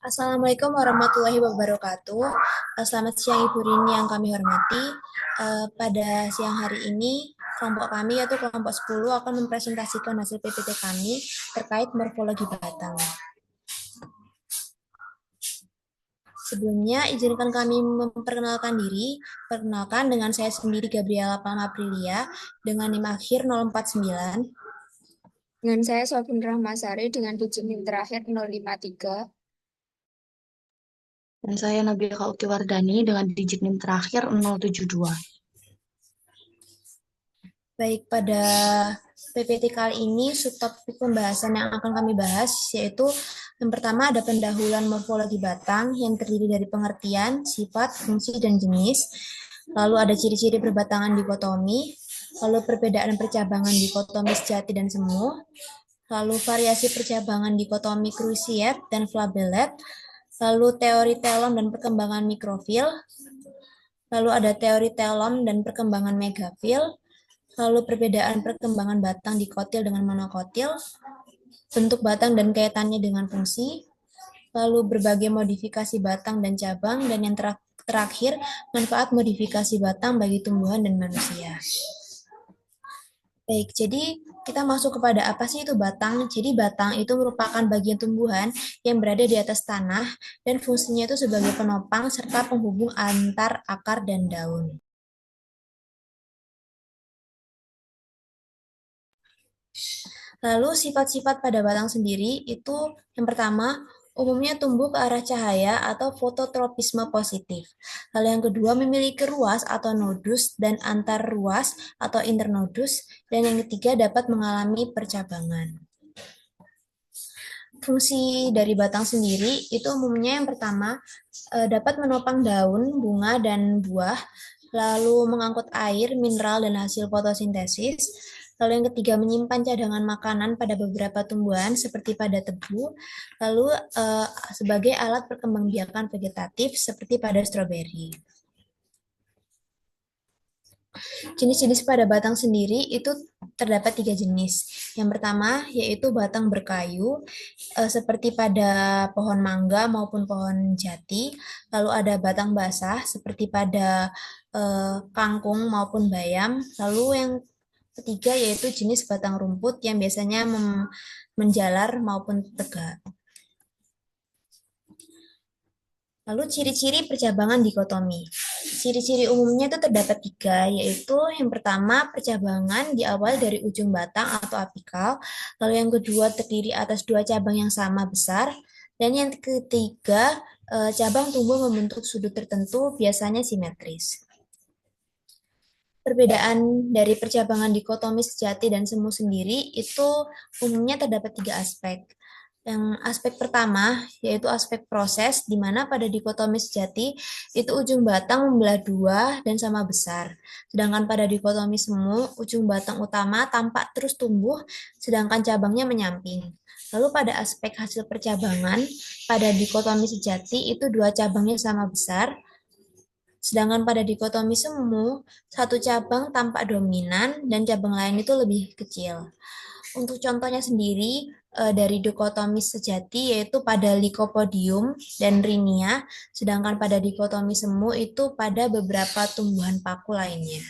Assalamualaikum warahmatullahi wabarakatuh. Selamat siang Ibu Rini yang kami hormati. Pada siang hari ini, kelompok kami yaitu kelompok 10 akan mempresentasikan hasil PPT kami terkait morfologi batang. Sebelumnya, izinkan kami memperkenalkan diri. Perkenalkan dengan saya sendiri Gabriela Palma Aprilia dengan NIM akhir 049. Dengan saya Sofin Rahmasari dengan digit NIM terakhir 053. Dan saya Nabila Utiwardani dengan digit NIM terakhir 072. Baik, pada PPT kali ini subtopik pembahasan yang akan kami bahas yaitu yang pertama ada pendahuluan morfologi batang yang terdiri dari pengertian, sifat, fungsi, dan jenis. Lalu ada ciri-ciri perbatangan dikotomi, lalu perbedaan percabangan dikotomi sejati dan semu, lalu variasi percabangan dikotomi cruciate dan flagellat, lalu teori telom dan perkembangan mikrofil, lalu ada teori telom dan perkembangan megafil, lalu perbedaan perkembangan batang dikotil dengan monokotil, bentuk batang dan kaitannya dengan fungsi, lalu berbagai modifikasi batang dan cabang, dan yang terakhir, manfaat modifikasi batang bagi tumbuhan dan manusia. Baik, jadi kita masuk kepada apa sih itu batang? Jadi batang itu merupakan bagian tumbuhan yang berada di atas tanah dan fungsinya itu sebagai penopang serta penghubung antar akar dan daun. Lalu sifat-sifat pada batang sendiri itu yang pertama, umumnya tumbuh ke arah cahaya atau fototropisme positif. Lalu yang kedua, memiliki ruas atau nodus dan antar ruas atau internodus. Dan yang ketiga, dapat mengalami percabangan. Fungsi dari batang sendiri itu umumnya yang pertama, dapat menopang daun, bunga, dan buah, lalu mengangkut air, mineral, dan hasil fotosintesis. Lalu yang ketiga, menyimpan cadangan makanan pada beberapa tumbuhan seperti pada tebu. Lalu sebagai alat perkembangbiakan vegetatif seperti pada stroberi. Jenis-jenis pada batang sendiri itu terdapat 3 jenis. Yang pertama yaitu batang berkayu, seperti pada pohon mangga maupun pohon jati. Lalu ada batang basah seperti pada kangkung maupun bayam. Lalu yang ketiga yaitu jenis batang rumput yang biasanya menjalar maupun tegak. Lalu ciri-ciri percabangan dikotomi. Ciri-ciri umumnya itu terdapat 3, yaitu yang pertama percabangan diawali dari ujung batang atau apikal, lalu yang kedua terdiri atas 2 cabang yang sama besar, dan yang ketiga cabang tumbuh membentuk sudut tertentu biasanya simetris. Perbedaan dari percabangan dikotomi sejati dan semu sendiri itu umumnya terdapat 3 aspek. Yang aspek pertama yaitu aspek proses, di mana pada dikotomi sejati itu ujung batang membelah 2 dan sama besar. Sedangkan pada dikotomi semu, ujung batang utama tampak terus tumbuh, sedangkan cabangnya menyamping. Lalu pada aspek hasil percabangan, pada dikotomi sejati itu 2 cabangnya sama besar, sedangkan pada dikotomi semu, 1 cabang tampak dominan dan cabang lain itu lebih kecil. Untuk contohnya sendiri dari dikotomi sejati yaitu pada Lycopodium dan Rhinia, sedangkan pada dikotomi semu itu pada beberapa tumbuhan paku lainnya.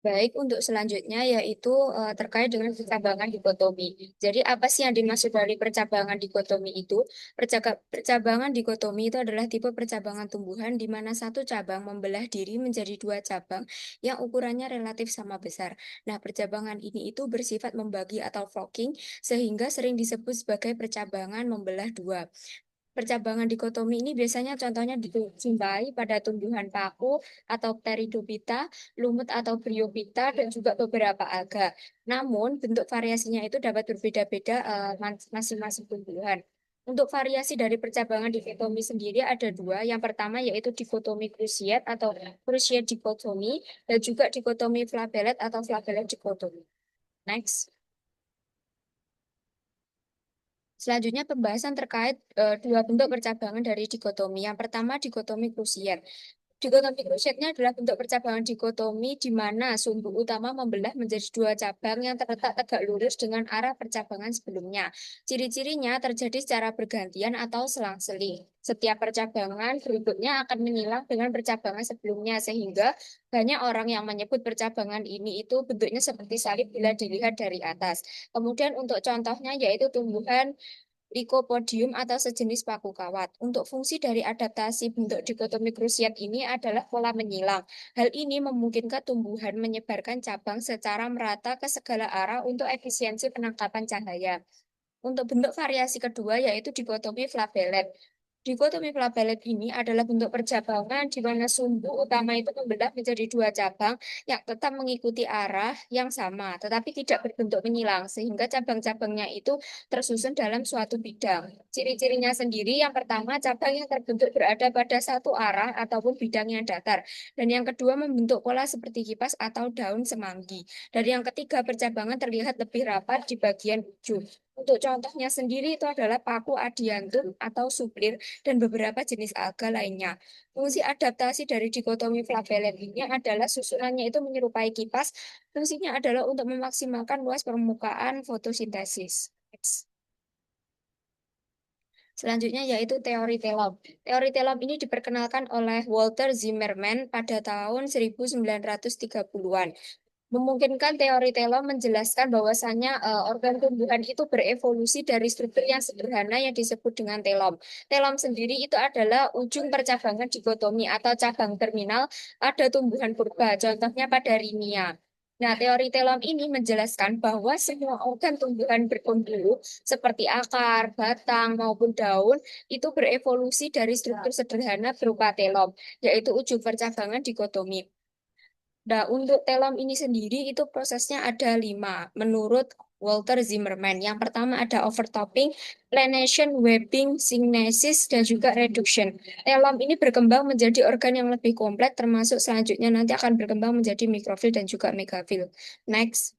Baik, untuk selanjutnya yaitu terkait dengan percabangan dikotomi. Jadi apa sih yang dimaksud dari percabangan dikotomi itu? Percabangan dikotomi itu adalah tipe percabangan tumbuhan di mana satu cabang membelah diri menjadi 2 cabang yang ukurannya relatif sama besar. Nah, percabangan ini itu bersifat membagi atau forking sehingga sering disebut sebagai percabangan membelah 2. Percabangan dikotomi ini biasanya contohnya dijumpai pada tumbuhan paku atau pteridophyta, lumut atau bryophyta, dan juga beberapa alga. Namun, bentuk variasinya itu dapat berbeda-beda masing-masing tumbuhan. Untuk variasi dari percabangan dikotomi sendiri ada 2. Yang pertama yaitu dikotomi cruciate atau cruciate dikotomi, dan juga dikotomi flagellat atau flagellat dikotomi. Next. Selanjutnya pembahasan terkait 2 bentuk percabangan dari dikotomi. Yang pertama dikotomi cruciate. Dikotomi krusiatnya adalah bentuk percabangan dikotomi di mana sumbu utama membelah menjadi dua cabang yang terletak tegak lurus dengan arah percabangan sebelumnya. Ciri-cirinya terjadi secara bergantian atau selang-seling. Setiap percabangan berikutnya akan menyilang dengan percabangan sebelumnya, sehingga banyak orang yang menyebut percabangan ini itu bentuknya seperti salib bila dilihat dari atas. Kemudian untuk contohnya yaitu tumbuhan Lycopodium atau sejenis paku kawat. Untuk fungsi dari adaptasi bentuk dikotomi krusiat ini adalah pola menyilang. Hal ini memungkinkan tumbuhan menyebarkan cabang secara merata ke segala arah untuk efisiensi penangkapan cahaya. Untuk bentuk variasi kedua yaitu dikotomi flabelet. Dikotomi flabelet ini adalah bentuk percabangan di mana sumbu utama itu membelah menjadi dua cabang yang tetap mengikuti arah yang sama, tetapi tidak berbentuk menyilang, sehingga cabang-cabangnya itu tersusun dalam suatu bidang. Ciri-cirinya sendiri, yang pertama, cabang yang terbentuk berada pada satu arah ataupun bidang yang datar. Dan yang kedua, membentuk pola seperti kipas atau daun semanggi. Dan yang ketiga, percabangan terlihat lebih rapat di bagian ujung. Untuk contohnya sendiri itu adalah paku adiantum atau suplir dan beberapa jenis alga lainnya. Fungsi adaptasi dari dikotomi flagelet ini adalah susunannya itu menyerupai kipas. Fungsinya adalah untuk memaksimalkan luas permukaan fotosintesis. Selanjutnya yaitu teori telom. Teori telom ini diperkenalkan oleh Walter Zimmermann pada tahun 1930-an. Memungkinkan teori telom menjelaskan bahwasannya organ tumbuhan itu berevolusi dari struktur yang sederhana yang disebut dengan telom. Telom sendiri itu adalah ujung percabangan dikotomi atau cabang terminal pada tumbuhan purba, contohnya pada Rinia. Nah, teori telom ini menjelaskan bahwa semua organ tumbuhan berpembuluh seperti akar, batang, maupun daun itu berevolusi dari struktur sederhana berupa telom, yaitu ujung percabangan dikotomi. Nah, untuk telom ini sendiri itu prosesnya ada 5, menurut Walter Zimmermann. Yang pertama ada overtopping, planation, webbing, syngenesis, dan juga reduction. Telom ini berkembang menjadi organ yang lebih kompleks, termasuk selanjutnya nanti akan berkembang menjadi mikrofil dan juga megafil. Next.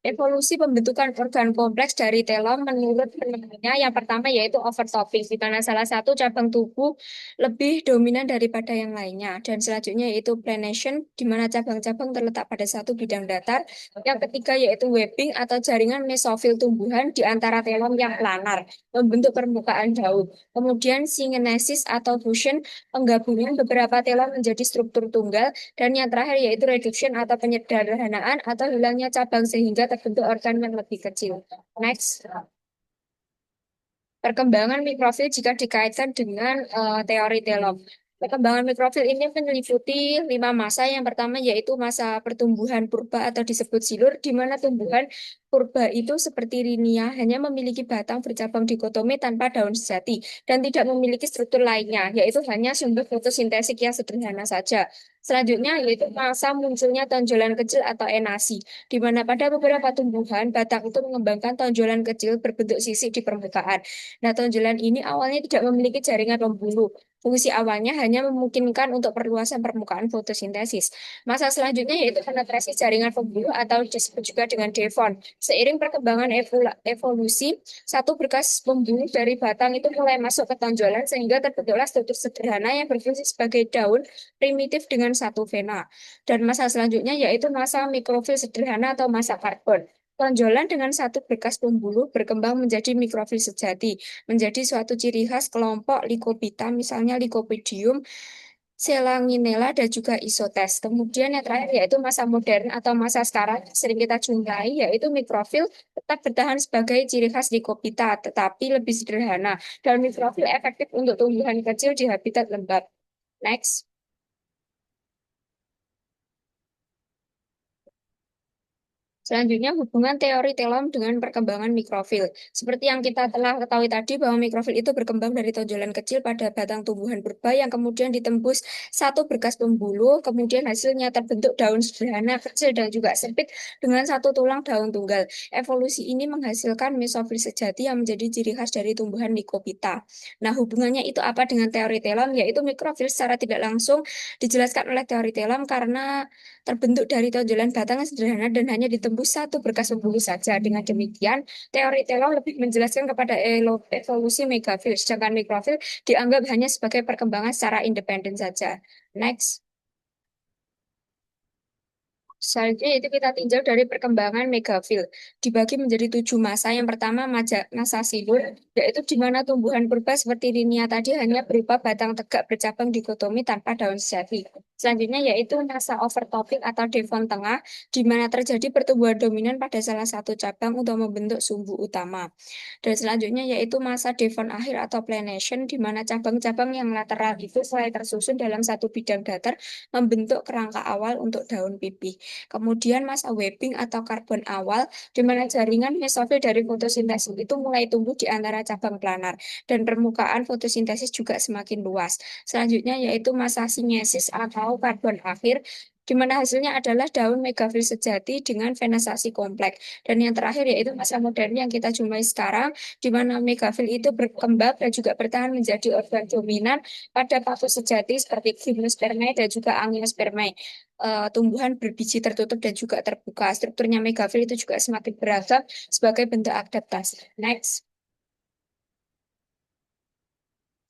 Evolusi pembentukan organ kompleks dari telom menurut penelitinya yang pertama yaitu overtopping, di mana salah satu cabang tubuh lebih dominan daripada yang lainnya. Dan selanjutnya yaitu prenation, di mana cabang-cabang terletak pada satu bidang datar. Yang ketiga yaitu webbing atau jaringan mesofil tumbuhan di antara telom yang planar, membentuk permukaan daun. Kemudian syngenesis atau fusion, penggabungan beberapa telom menjadi struktur tunggal. Dan yang terakhir yaitu reduction atau penyederhanaan atau hilangnya cabang sehingga terbentuk organ yang lebih kecil. Next. Perkembangan mikrofil jika dikaitkan dengan teori telom. Perkembangan mikrofil ini meliputi 5 masa. Yang pertama yaitu masa pertumbuhan purba atau disebut silur, di mana tumbuhan purba itu seperti rinia hanya memiliki batang bercabang dikotomi tanpa daun sejati dan tidak memiliki struktur lainnya, yaitu hanya sumber fotosintesis yang sederhana saja. Selanjutnya yaitu masa munculnya tonjolan kecil atau enasi, di mana pada beberapa tumbuhan batang itu mengembangkan tonjolan kecil berbentuk sisik di permukaan. Nah, tonjolan ini awalnya tidak memiliki jaringan pembuluh. Fungsi awalnya hanya memungkinkan untuk perluasan permukaan fotosintesis. Masa selanjutnya yaitu penetrasi jaringan pembuluh atau disebut juga dengan devon. Seiring perkembangan evolusi, satu berkas pembuluh dari batang itu mulai masuk ke tonjolan sehingga terbentuklah struktur sederhana yang berfungsi sebagai daun primitif dengan satu vena. Dan masa selanjutnya yaitu masa mikrofil sederhana atau masa karbon. Tonjolan dengan satu berkas pembuluh berkembang menjadi mikrofil sejati, menjadi suatu ciri khas kelompok Lycophyta, misalnya Lycopodium, Selanginella, dan juga Isotes. Kemudian yang terakhir yaitu masa modern atau masa sekarang sering kita jumpai, yaitu mikrofil tetap bertahan sebagai ciri khas Lycophyta, tetapi lebih sederhana. Dan mikrofil efektif untuk tumbuhan kecil di habitat lembab. Next. Selanjutnya, hubungan teori telom dengan perkembangan mikrofil. Seperti yang kita telah ketahui tadi bahwa mikrofil itu berkembang dari tonjolan kecil pada batang tumbuhan purba yang kemudian ditembus satu berkas pembuluh, kemudian hasilnya terbentuk daun sederhana, kecil, dan juga sempit dengan satu tulang daun tunggal. Evolusi ini menghasilkan mesofil sejati yang menjadi ciri khas dari tumbuhan Lycophyta. Nah, hubungannya itu apa dengan teori telom? Yaitu mikrofil secara tidak langsung dijelaskan oleh teori telom karena terbentuk dari tonjolan batang yang sederhana dan hanya ditembus tumbuh satu berkas pembuluh saja. Dengan demikian, teori Taylor lebih menjelaskan kepada evolusi megafil, sedangkan mikrofil dianggap hanya sebagai perkembangan secara independen saja. Next. Selanjutnya itu kita tinjau dari perkembangan megafil. Dibagi menjadi 7 masa. Yang pertama masa silur, yaitu di mana tumbuhan purba seperti linia tadi hanya berupa batang tegak bercabang dikotomi tanpa daun sejati. Selanjutnya yaitu masa overtopping atau devon tengah, di mana terjadi pertumbuhan dominan pada salah satu cabang untuk membentuk sumbu utama. Dan selanjutnya yaitu masa devon akhir atau planation, di mana cabang-cabang yang lateral itu selai tersusun dalam satu bidang datar membentuk kerangka awal untuk daun pipih. Kemudian masa webbing atau karbon awal, di mana jaringan mesofil dari fotosintesis itu mulai tumbuh di antara cabang planar, dan permukaan fotosintesis juga semakin luas. Selanjutnya yaitu masa sinesis atau karbon akhir, di mana hasilnya adalah daun megafil sejati dengan venesasi kompleks. Dan yang terakhir yaitu masa modern yang kita jumpai sekarang, di mana megafil itu berkembang dan juga bertahan menjadi organ dominan pada patus sejati seperti gimnospermae dan juga angiospermae. Tumbuhan berbiji tertutup dan juga terbuka. Strukturnya megafil itu juga semakin beragam sebagai bentuk adaptasi. Next.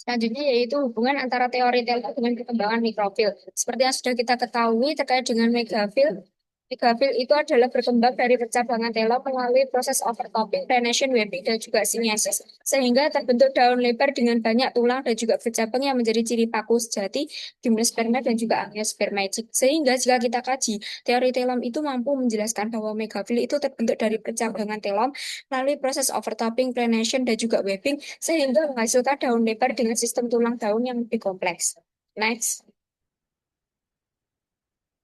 Selanjutnya yaitu hubungan antara teori Taylor dengan perkembangan mikrofil. Seperti yang sudah kita ketahui terkait dengan megafil, megafil itu adalah berkembang dari percabangan Taylor melalui proses overtopping, prenation, webbing, dan juga sinesis. Sehingga terbentuk daun lebar dengan banyak tulang dan juga bercabang yang menjadi ciri paku sejati, gimnosperma dan juga angiosperma. Sehingga jika kita kaji, teori Taylor itu mampu menjelaskan bahwa megafil itu terbentuk dari percabangan Taylor melalui proses overtopping, prenation, dan juga webbing, sehingga menghasilkan daun lebar dengan sistem tulang daun yang lebih kompleks. Next.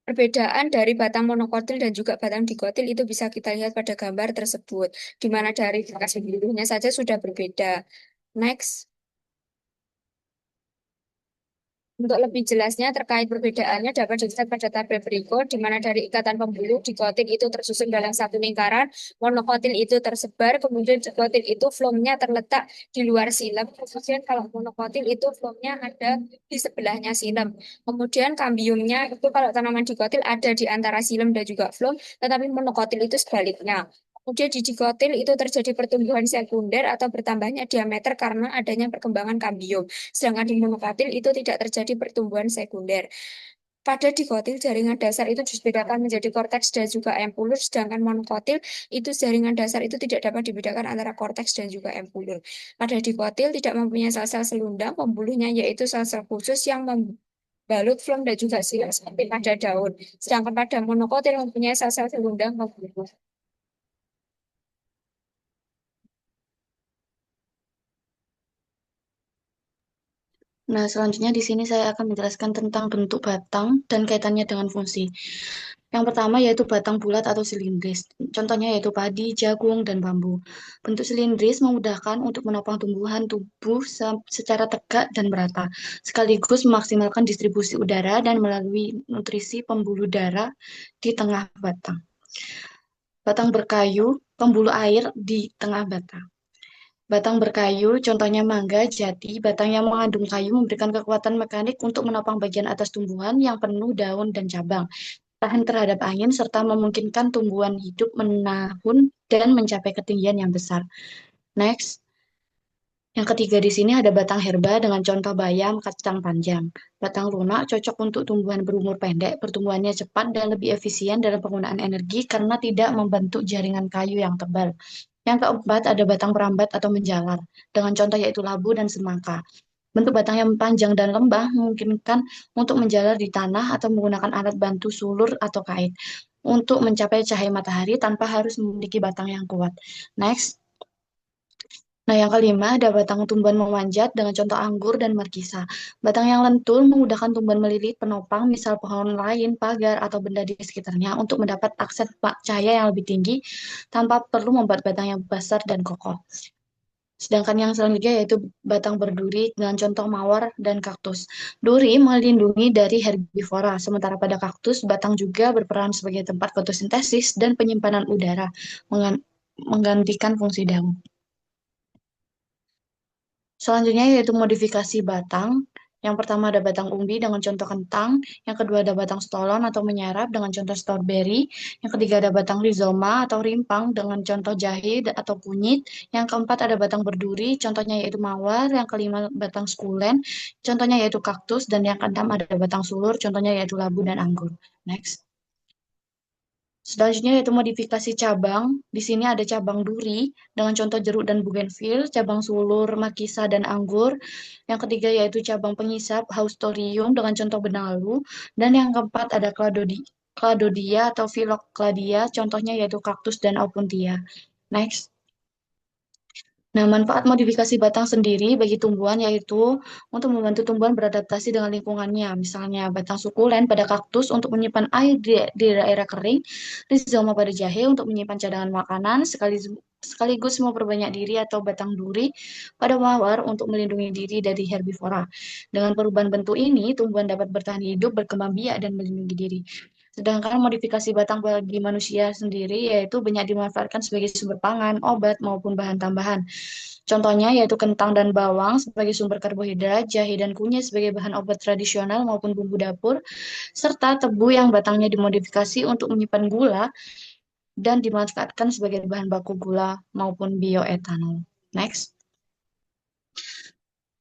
Perbedaan dari batang monokotil dan juga batang dikotil itu bisa kita lihat pada gambar tersebut, di mana dari lokasi birunya saja sudah berbeda. Next. Untuk lebih jelasnya terkait perbedaannya dapat dilihat pada tabel berikut, di mana dari ikatan pembuluh dikotil itu tersusun dalam satu lingkaran, monokotil itu tersebar, kemudian dikotil itu flomnya terletak di luar silem. Kemudian kalau monokotil itu flomnya ada di sebelahnya silem. Kemudian kambiumnya itu kalau tanaman dikotil ada di antara silem dan juga flom, tetapi monokotil itu sebaliknya. Kemudian di dikotil itu terjadi pertumbuhan sekunder atau bertambahnya diameter karena adanya perkembangan kambium. Sedangkan di monokotil itu tidak terjadi pertumbuhan sekunder. Pada dikotil, jaringan dasar itu dibedakan menjadi korteks dan juga empulur, sedangkan monokotil itu jaringan dasar itu tidak dapat dibedakan antara korteks dan juga empulur. Pada dikotil tidak mempunyai sel-sel selundang, pembuluhnya yaitu sel-sel khusus yang membalut flem dan juga silang seperti pada daun. Sedangkan pada monokotil mempunyai sel-sel selundang pembuluh. Nah, selanjutnya di sini saya akan menjelaskan tentang bentuk batang dan kaitannya dengan fungsi. Yang pertama yaitu batang bulat atau silindris. Contohnya yaitu padi, jagung, dan bambu. Bentuk silindris memudahkan untuk menopang tumbuhan tubuh secara tegak dan merata, sekaligus memaksimalkan distribusi udara dan melalui nutrisi pembuluh darah di tengah batang. Batang berkayu, pembuluh air di tengah batang. Batang berkayu, contohnya mangga, jati, batang yang mengandung kayu memberikan kekuatan mekanik untuk menopang bagian atas tumbuhan yang penuh daun dan cabang, tahan terhadap angin, serta memungkinkan tumbuhan hidup menahun dan mencapai ketinggian yang besar. Next. Yang ketiga di sini ada batang herba dengan contoh bayam, kacang panjang. Batang lunak cocok untuk tumbuhan berumur pendek, pertumbuhannya cepat dan lebih efisien dalam penggunaan energi karena tidak membentuk jaringan kayu yang tebal. Yang keempat ada batang merambat atau menjalar, dengan contoh yaitu labu dan semangka. Bentuk batang yang panjang dan lembah memungkinkan untuk menjalar di tanah atau menggunakan alat bantu sulur atau kait untuk mencapai cahaya matahari tanpa harus memiliki batang yang kuat. Next. Nah, yang kelima ada batang tumbuhan memanjat dengan contoh anggur dan markisa. Batang yang lentur memudahkan tumbuhan melilit penopang, misal pohon lain, pagar, atau benda di sekitarnya untuk mendapat akses cahaya yang lebih tinggi tanpa perlu membuat batang yang besar dan kokoh. Sedangkan yang selanjutnya yaitu batang berduri dengan contoh mawar dan kaktus. Duri melindungi dari herbivora, sementara pada kaktus batang juga berperan sebagai tempat fotosintesis dan penyimpanan udara, menggantikan fungsi daun. Selanjutnya yaitu modifikasi batang. Yang pertama ada batang umbi dengan contoh kentang, yang kedua ada batang stolon atau menyerap dengan contoh strawberry, yang ketiga ada batang rizoma atau rimpang dengan contoh jahe atau kunyit, yang keempat ada batang berduri, contohnya yaitu mawar, yang kelima batang sukulen, contohnya yaitu kaktus, dan yang keenam ada batang sulur, contohnya yaitu labu dan anggur. Next. Selanjutnya yaitu modifikasi cabang. Di sini ada cabang duri dengan contoh jeruk dan bugenvil, cabang sulur, makisa dan anggur. Yang ketiga yaitu cabang pengisap, haustorium dengan contoh benalu. Dan yang keempat ada cladodia atau phylloxera, contohnya yaitu kaktus dan opuntia. Next. Nah, manfaat modifikasi batang sendiri bagi tumbuhan yaitu untuk membantu tumbuhan beradaptasi dengan lingkungannya. Misalnya batang sukulen pada kaktus untuk menyimpan air di daerah kering, rizoma pada jahe untuk menyimpan cadangan makanan, sekaligus memperbanyak diri atau batang duri pada mawar untuk melindungi diri dari herbivora. Dengan perubahan bentuk ini, tumbuhan dapat bertahan hidup, berkembang biak, dan melindungi diri. Sedangkan modifikasi batang bagi manusia sendiri yaitu banyak dimanfaatkan sebagai sumber pangan, obat, maupun bahan tambahan. Contohnya yaitu kentang dan bawang sebagai sumber karbohidrat, jahe dan kunyit sebagai bahan obat tradisional maupun bumbu dapur, serta tebu yang batangnya dimodifikasi untuk menyimpan gula dan dimanfaatkan sebagai bahan baku gula maupun bioetanol. Next.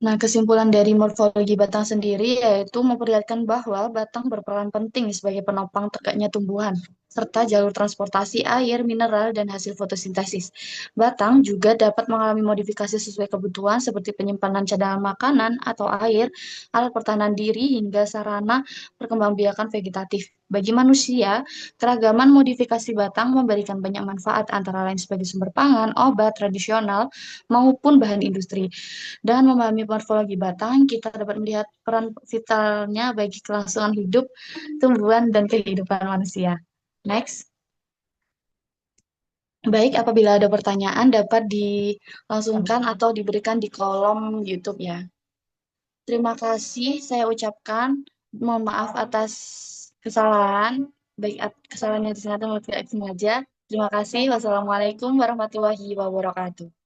Nah, kesimpulan dari morfologi batang sendiri yaitu memperlihatkan bahwa batang berperan penting sebagai penopang tegaknya tumbuhan, serta jalur transportasi air, mineral, dan hasil fotosintesis. Batang juga dapat mengalami modifikasi sesuai kebutuhan seperti penyimpanan cadangan makanan atau air, alat pertahanan diri, hingga sarana perkembangbiakan vegetatif. Bagi manusia, keragaman modifikasi batang memberikan banyak manfaat antara lain sebagai sumber pangan, obat tradisional, maupun bahan industri. Dengan memahami morfologi batang, kita dapat melihat peran vitalnya bagi kelangsungan hidup, tumbuhan, dan kehidupan manusia. Next. Baik, apabila ada pertanyaan dapat dilangsungkan atau diberikan di kolom YouTube ya. Terima kasih saya ucapkan. Mohon maaf atas kesalahan, baik kesalahan yang disengaja maupun tidak sengaja. Terima kasih. Wassalamualaikum warahmatullahi wabarakatuh.